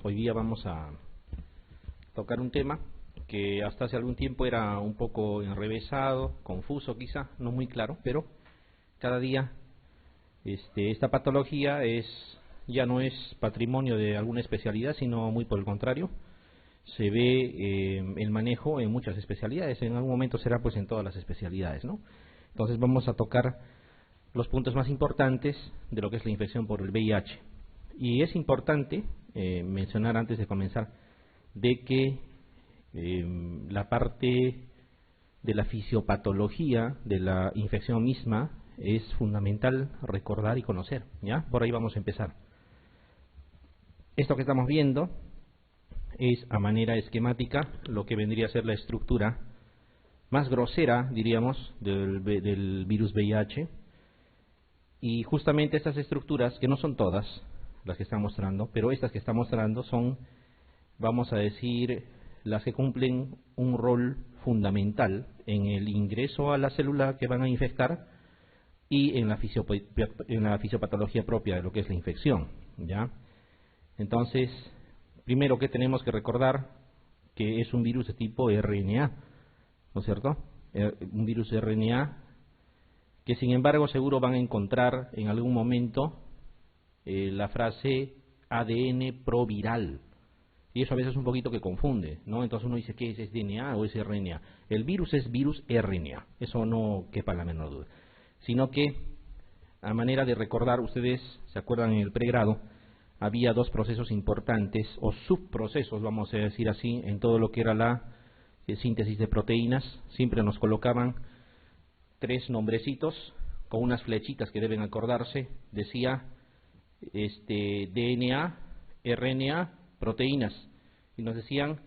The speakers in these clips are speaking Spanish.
Hoy día vamos a tocar un tema que hasta hace algún tiempo era un poco enrevesado, confuso quizá, no muy claro, pero cada día esta patología ya no es patrimonio de alguna especialidad, sino muy por el contrario, se ve el manejo en muchas especialidades, en algún momento será pues en todas las especialidades, ¿no? Entonces vamos a tocar los puntos más importantes de lo que es la infección por el VIH. Y es importante mencionar antes de comenzar de que la parte de la fisiopatología de la infección misma es fundamental recordar y conocer, ¿ya? Por ahí vamos a empezar. Esto que estamos viendo es a manera esquemática lo que vendría a ser la estructura más grosera, diríamos, del virus VIH. Y justamente estas estructuras, que no son todas las que están mostrando, pero estas que están mostrando son, vamos a decir, las que cumplen un rol fundamental en el ingreso a la célula que van a infectar y en la fisiopatología propia de lo que es la infección, ¿ya? Entonces, primero que tenemos que recordar que es un virus de tipo RNA, ¿no es cierto? Un virus RNA que sin embargo seguro van a encontrar en algún momento la frase ADN proviral. Y eso a veces es un poquito que confunde, ¿no? Entonces uno dice, ¿qué es? ¿Es DNA o es RNA? El virus es virus RNA, eso no quepa la menor duda. Sino que, a manera de recordar, ustedes se acuerdan en el pregrado, había dos procesos importantes, o subprocesos, vamos a decir así, en todo lo que era la síntesis de proteínas. Siempre nos colocaban tres nombrecitos con unas flechitas que deben acordarse. Decía DNA, RNA, proteínas, y nos decían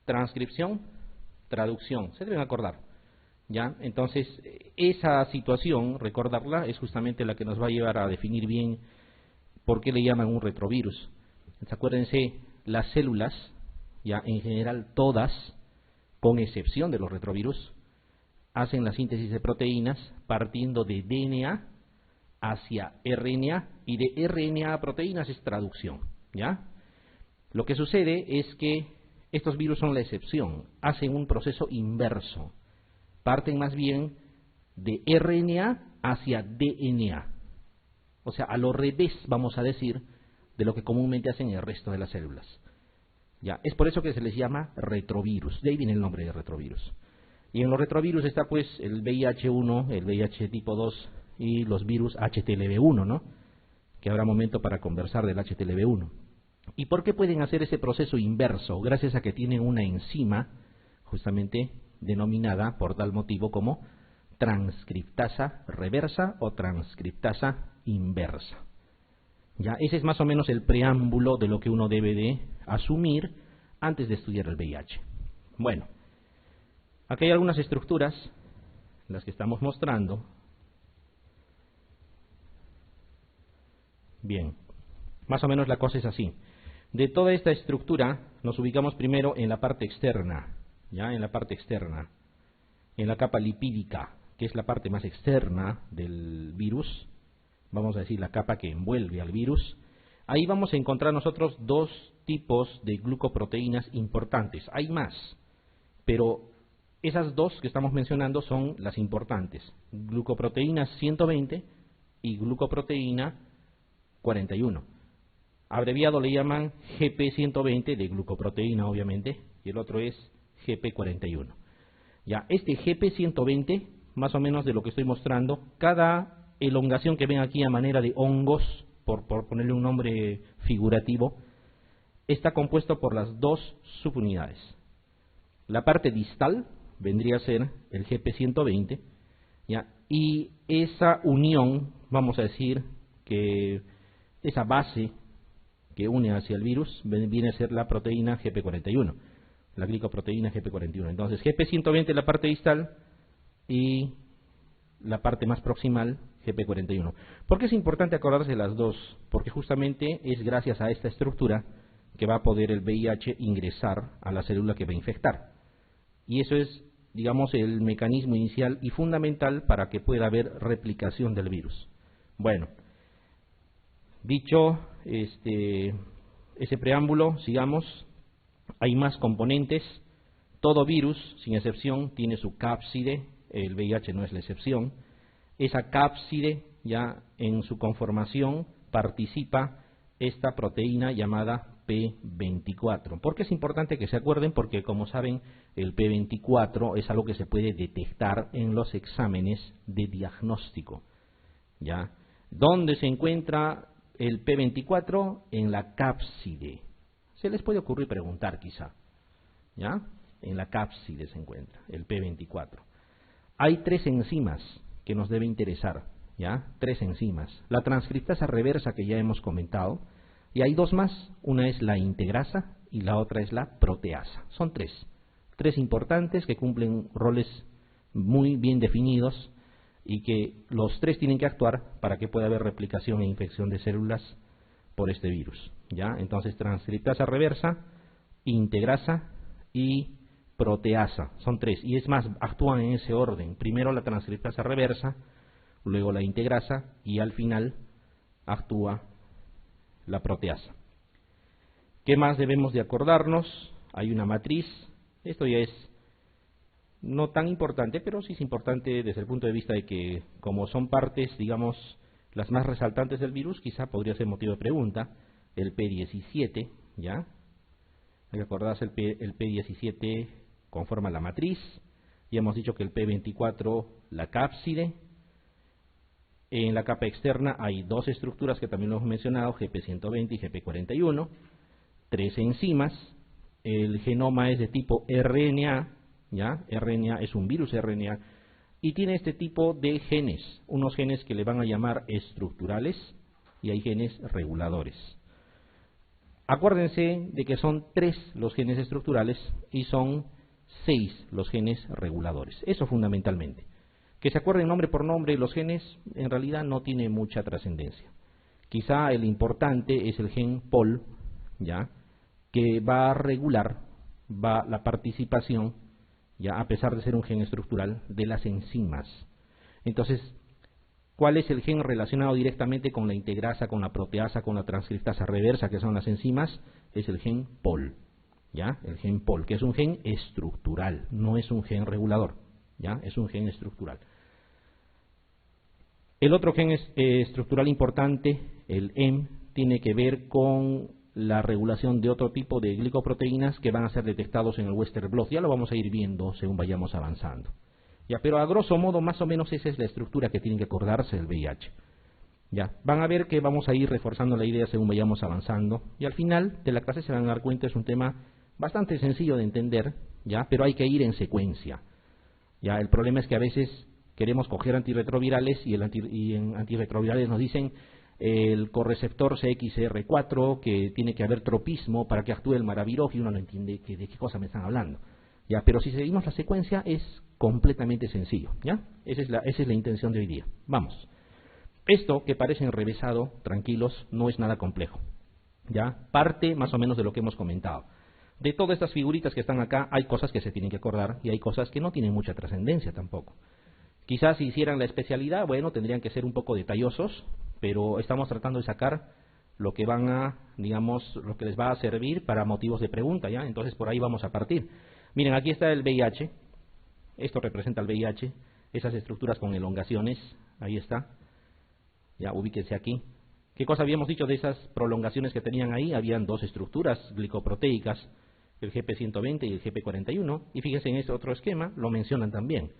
transcripción, traducción, se deben acordar, ¿ya? Entonces, esa situación, recordarla, es justamente la que nos va a llevar a definir bien por qué le llaman un retrovirus. Entonces, acuérdense, las células, ya en general todas, con excepción de los retrovirus, hacen la síntesis de proteínas partiendo de DNA hacia RNA, y de RNA a proteínas es traducción, ¿ya? Lo que sucede es que estos virus son la excepción, hacen un proceso inverso, parten más bien de RNA hacia DNA, o sea, a lo revés, vamos a decir, de lo que comúnmente hacen el resto de las células, ¿ya? Es por eso que se les llama retrovirus, de ahí viene el nombre de retrovirus. Y en los retrovirus está pues el VIH-1, el VIH tipo 2 y los virus HTLV-1, ¿no? Que habrá momento para conversar del HTLV-1. ¿Y por qué pueden hacer ese proceso inverso? Gracias a que tienen una enzima justamente denominada por tal motivo como transcriptasa reversa o transcriptasa inversa. Ya, ese es más o menos el preámbulo de lo que uno debe de asumir antes de estudiar el VIH. Bueno, aquí hay algunas estructuras, las que estamos mostrando. Bien, más o menos la cosa es así. De toda esta estructura nos ubicamos primero en la parte externa, ¿ya? En la parte externa, en la capa lipídica, que es la parte más externa del virus, vamos a decir la capa que envuelve al virus. Ahí vamos a encontrar nosotros dos tipos de glucoproteínas importantes. Hay más, pero esas dos que estamos mencionando son las importantes. Glucoproteína 120 y glucoproteína 41. Abreviado le llaman GP120 de glucoproteína, obviamente, y el otro es GP41. Ya, este GP120, más o menos de lo que estoy mostrando, cada elongación que ven aquí a manera de hongos, por ponerle un nombre figurativo, está compuesto por las dos subunidades. La parte distal vendría a ser el GP120, ¿ya? Y esa unión, vamos a decir que esa base que une hacia el virus viene a ser la proteína GP41, la glicoproteína GP41. Entonces, GP120 la parte distal y la parte más proximal, GP41. ¿Por qué es importante acordarse de las dos? Porque justamente es gracias a esta estructura que va a poder el VIH ingresar a la célula que va a infectar. Y eso es, digamos, el mecanismo inicial y fundamental para que pueda haber replicación del virus. Bueno, dicho ese preámbulo, sigamos. Hay más componentes. Todo virus, sin excepción, tiene su cápside. El VIH no es la excepción. Esa cápside, ya en su conformación, participa esta proteína llamada P24. ¿Por qué es importante que se acuerden? Porque, como saben, el P24 es algo que se puede detectar en los exámenes de diagnóstico. ¿Ya? ¿Dónde se encuentra el P24? En la cápside. Se les puede ocurrir preguntar, quizá. ¿Ya? En la cápside se encuentra el P24. Hay 3 enzimas que nos debe interesar. ¿Ya? 3 enzimas. La transcriptasa reversa, que ya hemos comentado. Y hay 2 más. Una es la integrasa y la otra es la proteasa. Son 3. 3 importantes que cumplen roles muy bien definidos y que los 3 tienen que actuar para que pueda haber replicación e infección de células por este virus. ¿Ya? Entonces, transcriptasa reversa, integrasa y proteasa. Son 3. Y es más, actúan en ese orden. Primero la transcriptasa reversa, luego la integrasa y al final actúa la proteasa. ¿Qué más debemos de acordarnos? Hay una matriz. Esto ya es no tan importante, pero sí es importante desde el punto de vista de que, como son partes, digamos, las más resaltantes del virus, quizá podría ser motivo de pregunta. El P17, ¿ya? Hay que acordarse, el P17 conforma la matriz. Ya hemos dicho que el P24 la cápside. En la capa externa hay 2 estructuras que también lo hemos mencionado, GP120 y GP41, 3 enzimas. El genoma es de tipo RNA, ¿ya? RNA es un virus RNA y tiene este tipo de genes, unos genes que le van a llamar estructurales y hay genes reguladores. Acuérdense de que son 3 los genes estructurales y son 6 los genes reguladores. Eso fundamentalmente. Que se acuerden nombre por nombre, los genes en realidad no tiene mucha trascendencia. Quizá el importante es el gen POL, ¿ya? Que va a regular la participación, ya a pesar de ser un gen estructural, de las enzimas. Entonces, ¿cuál es el gen relacionado directamente con la integrasa, con la proteasa, con la transcriptasa reversa, que son las enzimas? Es el gen POL, ¿ya? El gen POL, que es un gen estructural, no es un gen regulador, ¿ya? Es un gen estructural. El otro gen estructural importante, el EM, tiene que ver con la regulación de otro tipo de glicoproteínas que van a ser detectados en el Western blot. Ya lo vamos a ir viendo según vayamos avanzando. Ya, pero a grosso modo, más o menos esa es la estructura que tiene que acordarse del VIH. Ya, van a ver que vamos a ir reforzando la idea según vayamos avanzando. Y al final de la clase se van a dar cuenta, es un tema bastante sencillo de entender, ya, pero hay que ir en secuencia. Ya, el problema es que a veces queremos coger antirretrovirales y en antirretrovirales nos dicen el correceptor CXCR4, que tiene que haber tropismo para que actúe el maraviroj, y uno no entiende de qué cosa me están hablando. Ya, pero si seguimos la secuencia es completamente sencillo, ¿ya? Esa es la intención de hoy día. Vamos. Esto que parece enrevesado, tranquilos, no es nada complejo. ¿Ya? Parte más o menos de lo que hemos comentado. De todas estas figuritas que están acá, hay cosas que se tienen que acordar y hay cosas que no tienen mucha trascendencia tampoco. Quizás si hicieran la especialidad, bueno, tendrían que ser un poco detallosos, pero estamos tratando de sacar lo que van a, digamos, lo que les va a servir para motivos de pregunta, ¿ya? Entonces por ahí vamos a partir. Miren, aquí está el VIH, esto representa el VIH, esas estructuras con elongaciones, ahí está, ya ubíquense aquí. ¿Qué cosa habíamos dicho de esas prolongaciones que tenían ahí? Habían 2 estructuras glicoproteicas, el GP120 y el GP41, y fíjense en este otro esquema, lo mencionan también.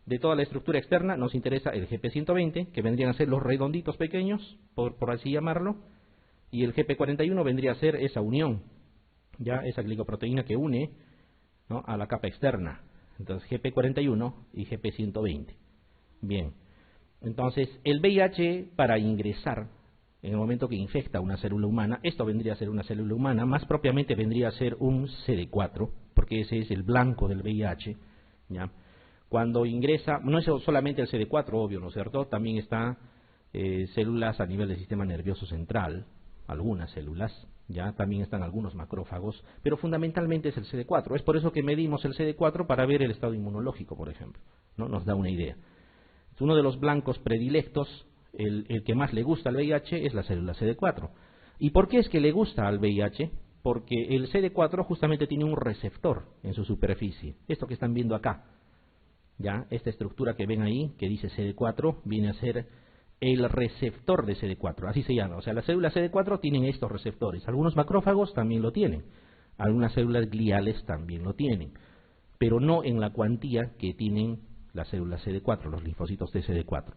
De toda la estructura externa nos interesa el GP120, que vendrían a ser los redonditos pequeños, por así llamarlo, y el GP41 vendría a ser esa unión, ya esa glicoproteína que une, ¿no?, a la capa externa. Entonces GP41 y GP120. Bien, entonces el VIH, para ingresar en el momento que infecta una célula humana, esto vendría a ser una célula humana, más propiamente vendría a ser un CD4, porque ese es el blanco del VIH, ¿ya? Cuando ingresa, no es solamente el CD4, obvio, ¿no es cierto? También está células a nivel del sistema nervioso central, algunas células, ya también están algunos macrófagos, pero fundamentalmente es el CD4. Es por eso que medimos el CD4 para ver el estado inmunológico, por ejemplo, ¿no? Nos da una idea. Uno de los blancos predilectos, el que más le gusta al VIH, es la célula CD4. ¿Y por qué es que le gusta al VIH? Porque el CD4 justamente tiene un receptor en su superficie. Esto que están viendo acá, ¿ya? Esta estructura que ven ahí, que dice CD4, viene a ser el receptor de CD4, así se llama. O sea, las células CD4 tienen estos receptores. Algunos macrófagos también lo tienen. Algunas células gliales también lo tienen. Pero no en la cuantía que tienen las células CD4, los linfocitos de CD4.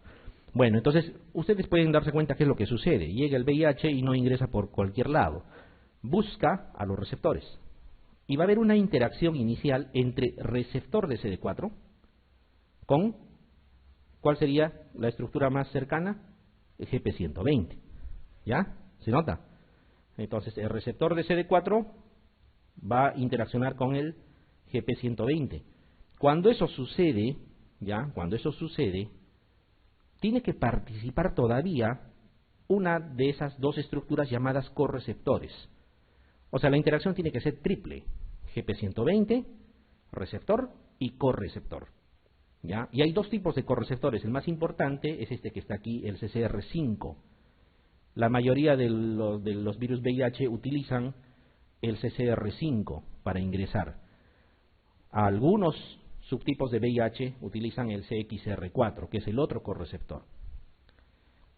Bueno, entonces, ustedes pueden darse cuenta qué es lo que sucede. Llega el VIH y no ingresa por cualquier lado. Busca a los receptores. Y va a haber una interacción inicial entre receptor de CD4 con, ¿cuál sería la estructura más cercana? El GP120. ¿Ya? ¿Se nota? Entonces, el receptor de CD4 va a interaccionar con el GP120. Cuando eso sucede, ¿ya? Cuando eso sucede, tiene que participar todavía una de esas dos estructuras llamadas correceptores. O sea, la interacción tiene que ser triple. GP120, receptor y correceptor. ¿Ya? Y hay dos tipos de correceptores. El más importante es este que está aquí, el CCR5. La mayoría de los virus VIH utilizan el CCR5 para ingresar. Algunos subtipos de VIH utilizan el CXR4, que es el otro correceptor.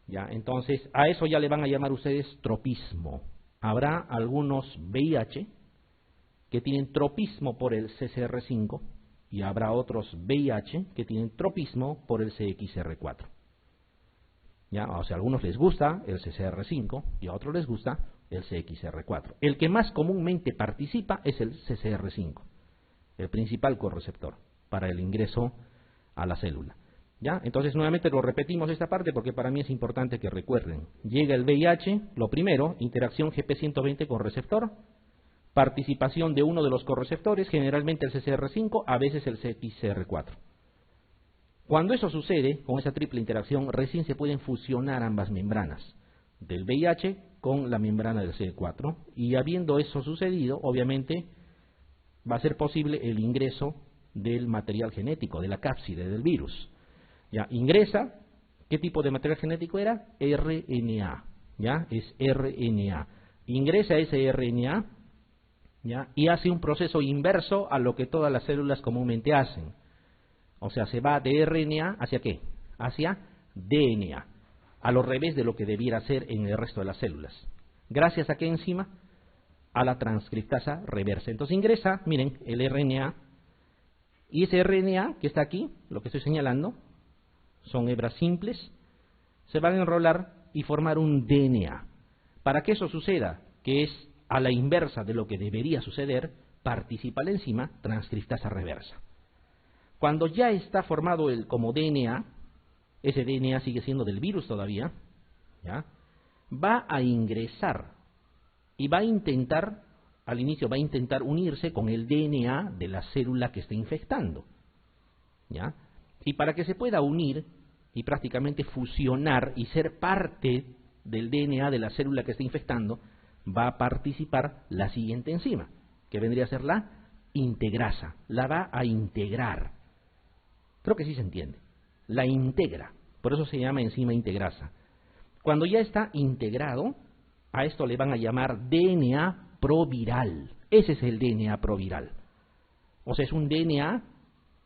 ¿Ya? Entonces, a eso ya le van a llamar ustedes tropismo. Habrá algunos VIH que tienen tropismo por el CCR5 y habrá otros VIH que tienen tropismo por el CXR4. ¿Ya? O sea, a algunos les gusta el CCR5 y a otros les gusta el CXR4. El que más comúnmente participa es el CCR5, el principal correceptor para el ingreso a la célula. ¿Ya? Entonces, nuevamente lo repetimos esta parte porque para mí es importante que recuerden. Llega el VIH, lo primero, interacción GP120 con receptor, participación de uno de los correceptores, generalmente el CCR5, a veces el CXR4. Cuando eso sucede, con esa triple interacción, recién se pueden fusionar ambas membranas del VIH con la membrana del CD4, y habiendo eso sucedido, obviamente, va a ser posible el ingreso del material genético, de la cápside del virus. Ya, ingresa, ¿qué tipo de material genético era? RNA, ¿ya? Es RNA. Ingresa ese RNA, ¿ya? Y hace un proceso inverso a lo que todas las células comúnmente hacen. O sea, se va de RNA hacia ¿qué? Hacia DNA, a lo revés de lo que debiera ser en el resto de las células. ¿Gracias a qué enzima? A la transcriptasa reversa. Entonces ingresa, miren, el RNA, y ese RNA que está aquí, lo que estoy señalando, son hebras simples, se van a enrolar y formar un DNA. Para que eso suceda, que es a la inversa de lo que debería suceder, participa la enzima transcriptasa reversa. Cuando ya está formado como DNA, ese DNA sigue siendo del virus todavía, ¿ya? Va a ingresar y va a intentar, al inicio va a intentar unirse con el DNA de la célula que está infectando, ¿ya? Y para que se pueda unir y prácticamente fusionar y ser parte del DNA de la célula que está infectando, va a participar la siguiente enzima, que vendría a ser la integrasa. La va a integrar. Creo que sí se entiende. La integra. Por eso se llama enzima integrasa. Cuando ya está integrado, a esto le van a llamar DNA proviral. Ese es el DNA proviral. O sea, es un DNA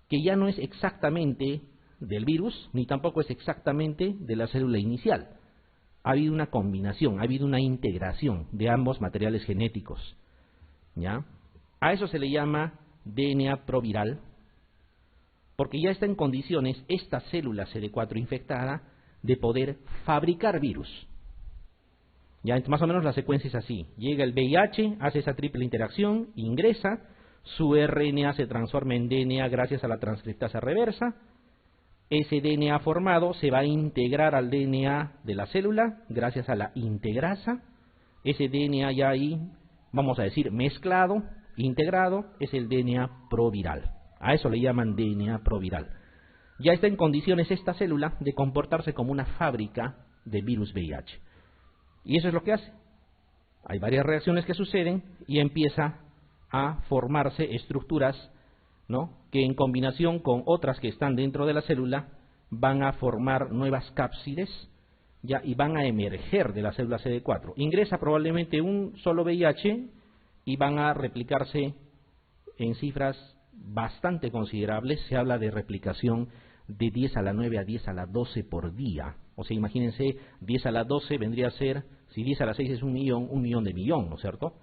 que ya no es exactamente del virus, ni tampoco es exactamente de la célula inicial. Ha habido una combinación, ha habido una integración de ambos materiales genéticos, ¿ya? A eso se le llama DNA proviral, porque ya está en condiciones esta célula CD4 infectada de poder fabricar virus. Ya, más o menos la secuencia es así. Llega el VIH, hace esa triple interacción, ingresa, su RNA se transforma en DNA gracias a la transcriptasa reversa. Ese DNA formado se va a integrar al DNA de la célula gracias a la integrasa. Ese DNA ya ahí, vamos a decir, mezclado, integrado, es el DNA proviral. A eso le llaman DNA proviral. Ya está en condiciones esta célula de comportarse como una fábrica de virus VIH. Y eso es lo que hace. Hay varias reacciones que suceden y empieza a formarse estructuras, ¿no?, que en combinación con otras que están dentro de la célula van a formar nuevas cápsides ya, y van a emerger de la célula CD4. Ingresa probablemente un solo VIH y van a replicarse en cifras bastante considerables. Se habla de replicación de 10 a la 9 a 10 a la 12 por día. O sea, imagínense, 10 a la 12 vendría a ser, si 10 a la 6 es 1 millón de millón, ¿no es cierto?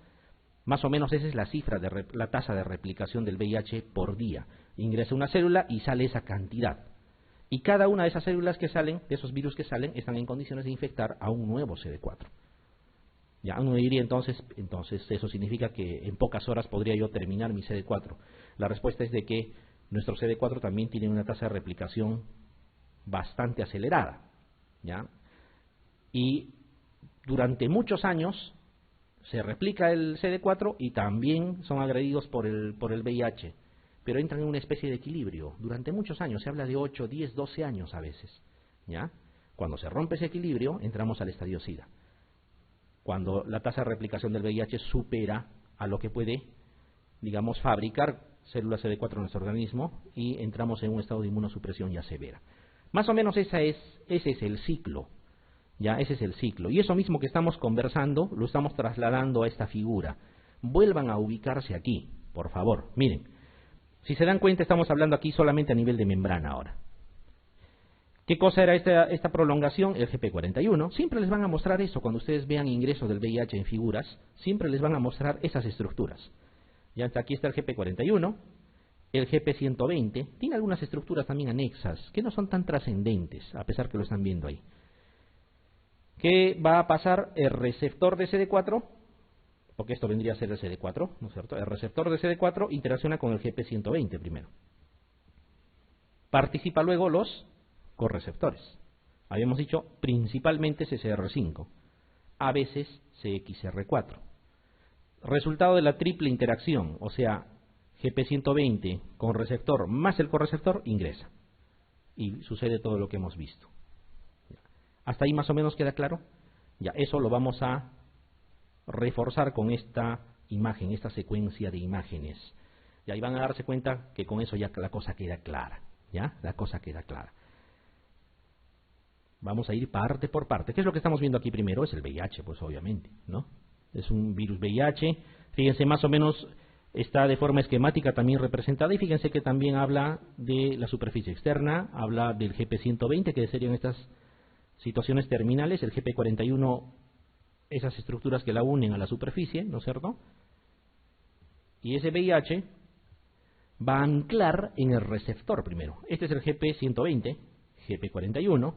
Más o menos esa es la cifra, la tasa de replicación del VIH por día. Ingresa una célula y sale esa cantidad. Y cada una de esas células que salen, de esos virus que salen, están en condiciones de infectar a un nuevo CD4. Ya uno diría entonces eso significa que en pocas horas podría yo terminar mi CD4. La respuesta es de que nuestro CD4 también tiene una tasa de replicación bastante acelerada, ¿ya? Y durante muchos años se replica el CD4 y también son agredidos por el VIH, pero entran en una especie de equilibrio durante muchos años. Se habla de 8, 10, 12 años a veces, ¿ya? Cuando se rompe ese equilibrio, entramos al estadio SIDA. Cuando la tasa de replicación del VIH supera a lo que puede, digamos, fabricar células CD4 en nuestro organismo y entramos en un estado de inmunosupresión ya severa. Más o menos ese es el ciclo, ya, ese es el ciclo. Y eso mismo que estamos conversando, lo estamos trasladando a esta figura. Vuelvan a ubicarse aquí, por favor. Miren, si se dan cuenta, estamos hablando aquí solamente a nivel de membrana ahora. ¿Qué cosa era esta prolongación? El GP41. Siempre les van a mostrar eso cuando ustedes vean ingreso del VIH en figuras. Siempre les van a mostrar esas estructuras. Ya hasta aquí está el GP41, el GP120. Tiene algunas estructuras también anexas que no son tan trascendentes, a pesar que lo están viendo ahí. ¿Qué va a pasar? El receptor de CD4, porque esto vendría a ser el CD4, ¿no es cierto? El receptor de CD4 interacciona con el GP120 primero. Participa luego los correceptores. Habíamos dicho principalmente CCR5, a veces CXR4. Resultado de la triple interacción, o sea, GP120 con receptor más el correceptor, ingresa. Y sucede todo lo que hemos visto. ¿Hasta ahí más o menos queda claro? Ya, eso lo vamos a reforzar con esta imagen, esta secuencia de imágenes. Y ahí van a darse cuenta que con eso ya la cosa queda clara. ¿Ya? La cosa queda clara. Vamos a ir parte por parte. ¿Qué es lo que estamos viendo aquí primero? Es el VIH, pues obviamente, ¿no? Es un virus VIH. Fíjense, más o menos está de forma esquemática también representada. Y fíjense que también habla de la superficie externa, habla del GP120, que serían estas situaciones terminales, el GP41, esas estructuras que la unen a la superficie, ¿no es cierto? Y ese VIH va a anclar en el receptor primero. Este es el GP120, GP41,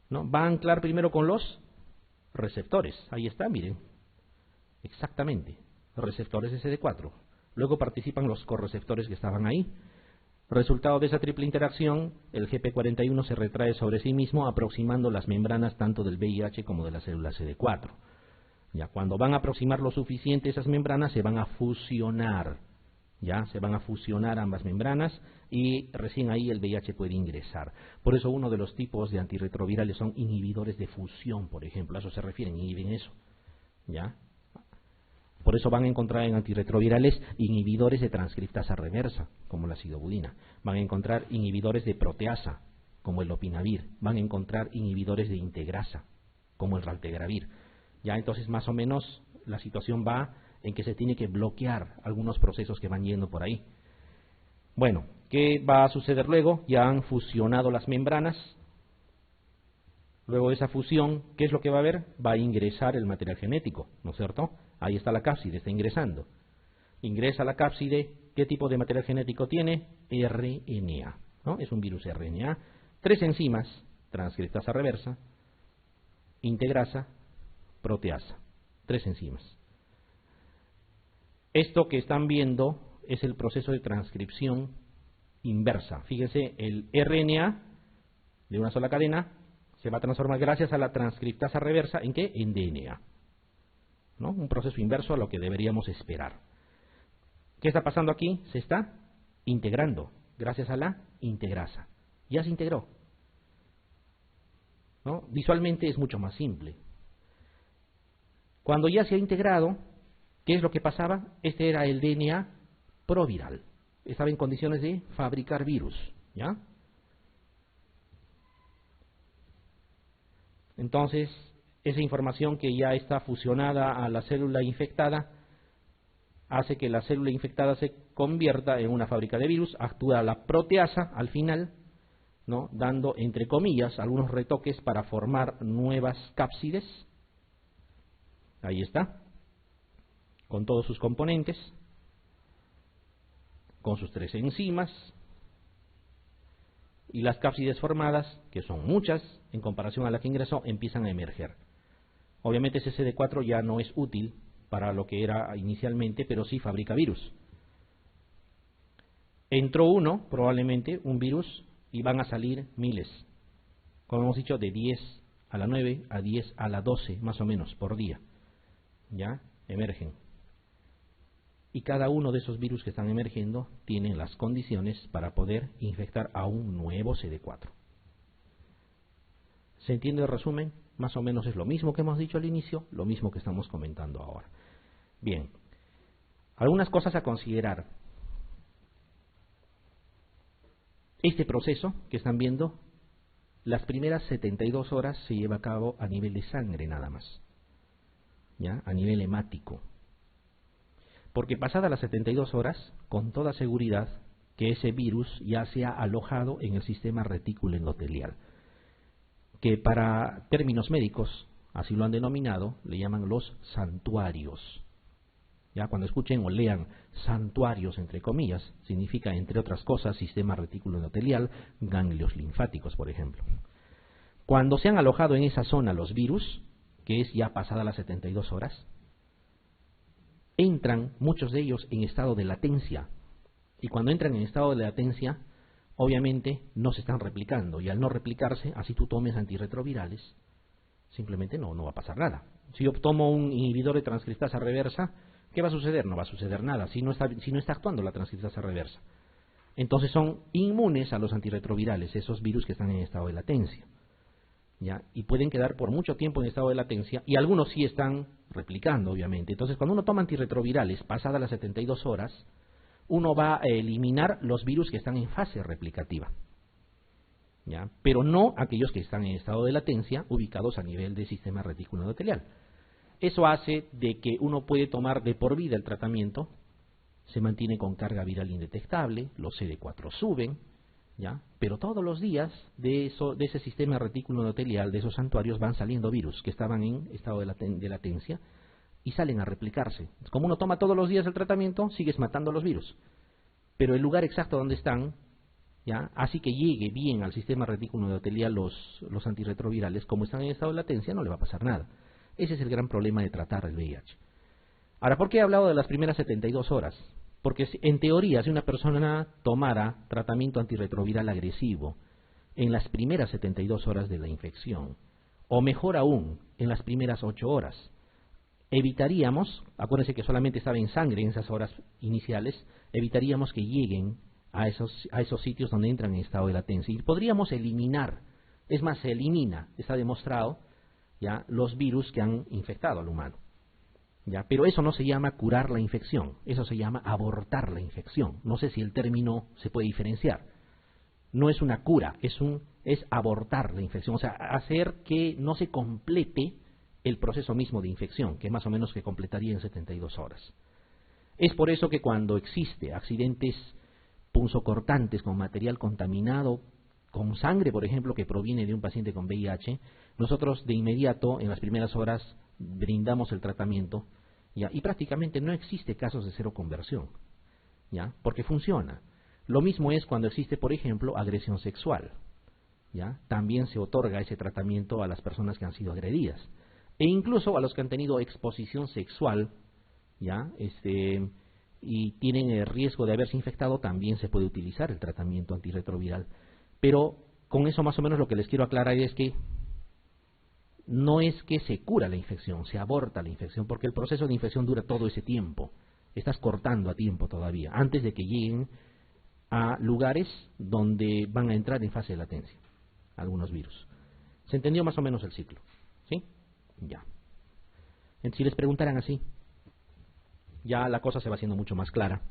¿no? Va a anclar primero con los receptores. Ahí está, miren. Exactamente. Receptores de CD4. Luego participan los correceptores que estaban ahí. Resultado de esa triple interacción, el GP41 se retrae sobre sí mismo, aproximando las membranas tanto del VIH como de la célula CD4. Ya, cuando van a aproximar lo suficiente esas membranas, se van a fusionar. Ya, se van a fusionar ambas membranas y recién ahí el VIH puede ingresar. Por eso uno de los tipos de antirretrovirales son inhibidores de fusión, por ejemplo. A eso se refieren, inhiben eso. ¿Ya? Por eso van a encontrar en antirretrovirales inhibidores de transcriptasa reversa, como la sidobudina. Van a encontrar inhibidores de proteasa, como el lopinavir. Van a encontrar inhibidores de integrasa, como el raltegravir. Ya, entonces más o menos la situación va en que se tiene que bloquear algunos procesos que van yendo por ahí. Bueno, ¿qué va a suceder luego? Ya han fusionado las membranas. Luego de esa fusión, ¿qué es lo que va a haber? Va a ingresar el material genético, ¿no es cierto? Ahí está la cápside, está ingresando. Ingresa la cápside, ¿qué tipo de material genético tiene? RNA, ¿no? Es un virus RNA. 3 enzimas, transcriptasa reversa, integrasa, proteasa. 3 enzimas. Esto que están viendo es el proceso de transcripción inversa. Fíjense, el RNA de una sola cadena se va a transformar gracias a la transcriptasa reversa, ¿en qué? En DNA. ¿No? Un proceso inverso a lo que deberíamos esperar. ¿Qué está pasando aquí? Se está integrando gracias a la integrasa. Ya se integró. ¿No? Visualmente es mucho más simple. Cuando ya se ha integrado, ¿qué es lo que pasaba? Este era el DNA proviral. Estaba en condiciones de fabricar virus. ¿Ya? Entonces, esa información que ya está fusionada a la célula infectada hace que la célula infectada se convierta en una fábrica de virus, actúa la proteasa al final, ¿no?, dando, entre comillas, algunos retoques para formar nuevas cápsides. Ahí está, con todos sus componentes, con sus 3 enzimas, y las cápsides formadas, que son muchas en comparación a la que ingresó, empiezan a emerger. Obviamente ese CD4 ya no es útil para lo que era inicialmente, pero sí fabrica virus. Entró uno, probablemente, un virus, y van a salir miles. Como hemos dicho, de 10 a la 9 a 10 a la 12, más o menos, por día. Ya emergen. Y cada uno de esos virus que están emergiendo tienen las condiciones para poder infectar a un nuevo CD4. ¿Se entiende el resumen? Más o menos es lo mismo que hemos dicho al inicio, lo mismo que estamos comentando ahora. Bien, algunas cosas a considerar. Este proceso que están viendo, las primeras 72 horas se lleva a cabo a nivel de sangre nada más, ¿ya? A nivel hemático. Porque pasadas las 72 horas, con toda seguridad que ese virus ya se ha alojado en el sistema retículo endotelial, que para términos médicos, así lo han denominado, le llaman los santuarios. Ya cuando escuchen o lean santuarios, entre comillas, significa, entre otras cosas, sistema retículo endotelial, ganglios linfáticos, por ejemplo. Cuando se han alojado en esa zona los virus, que es ya pasada las 72 horas, entran muchos de ellos en estado de latencia. Y cuando entran en estado de latencia, obviamente no se están replicando. Y al no replicarse, así tú tomes antirretrovirales, simplemente no va a pasar nada. Si yo tomo un inhibidor de transcriptasa reversa, ¿qué va a suceder? No va a suceder nada si no está actuando la transcriptasa reversa. Entonces son inmunes a los antirretrovirales, esos virus que están en estado de latencia, ¿ya? Y pueden quedar por mucho tiempo en estado de latencia, y algunos sí están replicando, obviamente. Entonces, cuando uno toma antirretrovirales, pasadas las 72 horas, uno va a eliminar los virus que están en fase replicativa, ¿ya? Pero no aquellos que están en estado de latencia, ubicados a nivel del sistema retículo endotelial. Eso hace de que uno puede tomar de por vida el tratamiento, se mantiene con carga viral indetectable, los CD4 suben, ¿ya? Pero todos los días de ese sistema retículo endotelial, de esos santuarios, van saliendo virus que estaban en estado de latencia y salen a replicarse. Como uno toma todos los días el tratamiento, sigues matando los virus. Pero el lugar exacto donde están, ¿ya?, así que llegue bien al sistema retículo endotelial los antirretrovirales, como están en estado de latencia, no le va a pasar nada. Ese es el gran problema de tratar el VIH. Ahora, ¿por qué he hablado de las primeras 72 horas? Porque en teoría, si una persona tomara tratamiento antirretroviral agresivo en las primeras 72 horas de la infección, o mejor aún, en las primeras 8 horas, evitaríamos, acuérdense que solamente estaba en sangre en esas horas iniciales, evitaríamos que lleguen a esos sitios donde entran en estado de latencia. Y podríamos eliminar, es más, se elimina, está demostrado, ya, los virus que han infectado al humano. ¿Ya? Pero eso no se llama curar la infección, eso se llama abortar la infección. No sé si el término se puede diferenciar. No es una cura, es abortar la infección, o sea, hacer que no se complete el proceso mismo de infección, que más o menos que completaría en 72 horas. Es por eso que cuando existe accidentes punzocortantes con material contaminado, con sangre, por ejemplo, que proviene de un paciente con VIH, nosotros de inmediato, en las primeras horas, brindamos el tratamiento, ¿ya? Y prácticamente no existe casos de seroconversión, ¿ya? Porque funciona. Lo mismo es cuando existe, por ejemplo, agresión sexual, ¿ya? También se otorga ese tratamiento a las personas que han sido agredidas, e incluso a los que han tenido exposición sexual, ¿ya? Y tienen el riesgo de haberse infectado, también se puede utilizar el tratamiento antirretroviral. Pero con eso más o menos lo que les quiero aclarar es que no es que se cura la infección, se aborta la infección, porque el proceso de infección dura todo ese tiempo. Estás cortando a tiempo todavía, antes de que lleguen a lugares donde van a entrar en fase de latencia algunos virus. ¿Se entendió más o menos el ciclo? ¿Sí? Ya. Si les preguntaran así, ya la cosa se va haciendo mucho más clara.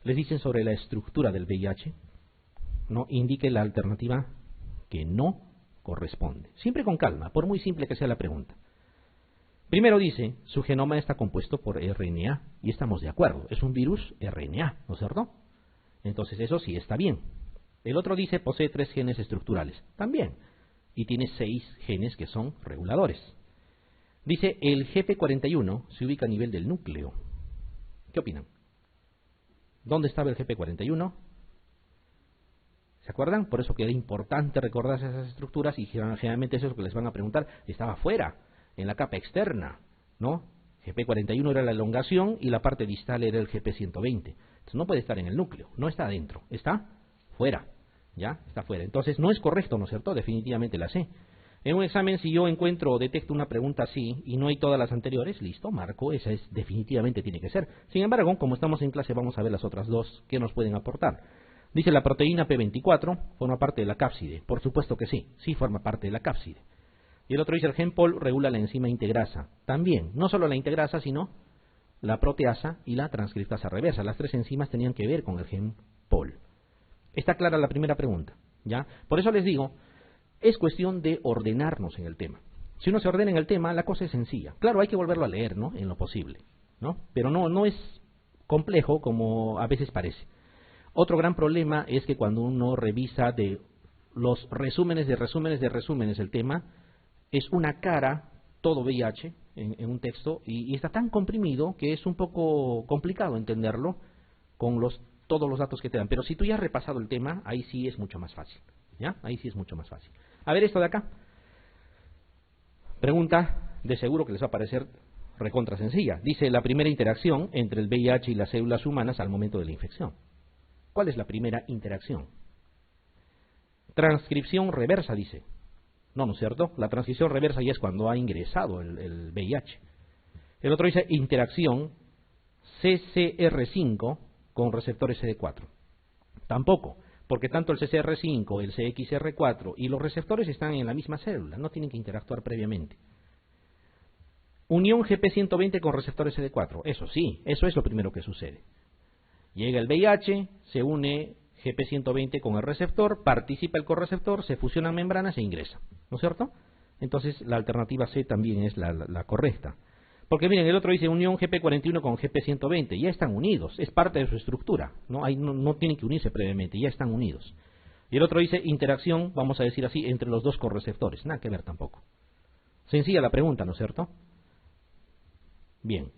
Les dicen sobre la estructura del VIH, ¿no? Indique la alternativa que no corresponde. Siempre con calma, por muy simple que sea la pregunta. Primero dice, su genoma está compuesto por RNA, y estamos de acuerdo, es un virus RNA, ¿no es cierto? Entonces eso sí está bien. El otro dice, posee 3 genes estructurales, también, y tiene 6 genes que son reguladores. Dice, el GP41 se ubica a nivel del núcleo. ¿Qué opinan? ¿Dónde estaba el GP41? ¿Se acuerdan? Por eso que era importante recordarse esas estructuras, y generalmente eso es lo que les van a preguntar. Estaba afuera, en la capa externa, ¿no? GP41 era la elongación y la parte distal era el GP120. Entonces no puede estar en el núcleo, no está adentro, está fuera, ¿ya? Está fuera. Entonces no es correcto, ¿no es cierto? Definitivamente la C. En un examen, si yo encuentro o detecto una pregunta así y no hay todas las anteriores, listo, marco, esa es definitivamente tiene que ser. Sin embargo, como estamos en clase, vamos a ver las otras dos que nos pueden aportar. Dice, la proteína P24 forma parte de la cápside. Por supuesto que sí, sí forma parte de la cápside. Y el otro dice, el gen POL regula la enzima integrasa. También, no solo la integrasa, sino la proteasa y la transcriptasa reversa. Las 3 enzimas tenían que ver con el gen POL. Está clara la primera pregunta, ¿ya? Por eso les digo, es cuestión de ordenarnos en el tema. Si uno se ordena en el tema, la cosa es sencilla. Claro, hay que volverlo a leer, ¿no? En lo posible, ¿no? Pero no es complejo como a veces parece. Otro gran problema es que cuando uno revisa de los resúmenes el tema, es una cara, todo VIH, en un texto, y está tan comprimido que es un poco complicado entenderlo con todos los datos que te dan. Pero si tú ya has repasado el tema, ahí sí es mucho más fácil, ¿ya? Ahí sí es mucho más fácil. A ver esto de acá. Pregunta de seguro que les va a parecer recontra sencilla. Dice, la primera interacción entre el VIH y las células humanas al momento de la infección. ¿Cuál es la primera interacción? Transcripción reversa, dice. No, ¿no es cierto? La transcripción reversa ya es cuando ha ingresado el VIH. El otro dice interacción CCR5 con receptores CD4. Tampoco, porque tanto el CCR5, el CXR4 y los receptores están en la misma célula, no tienen que interactuar previamente. Unión GP120 con receptores CD4, eso sí, eso es lo primero que sucede. Llega el VIH, se une GP120 con el receptor, participa el correceptor, se fusionan membranas e ingresa, ¿no es cierto? Entonces la alternativa C también es la correcta. Porque miren, el otro dice unión GP41 con GP120, ya están unidos, es parte de su estructura, no tienen que unirse previamente, ya están unidos. Y el otro dice interacción, vamos a decir así, entre los dos correceptores, nada que ver tampoco. Sencilla la pregunta, ¿no es cierto? Bien.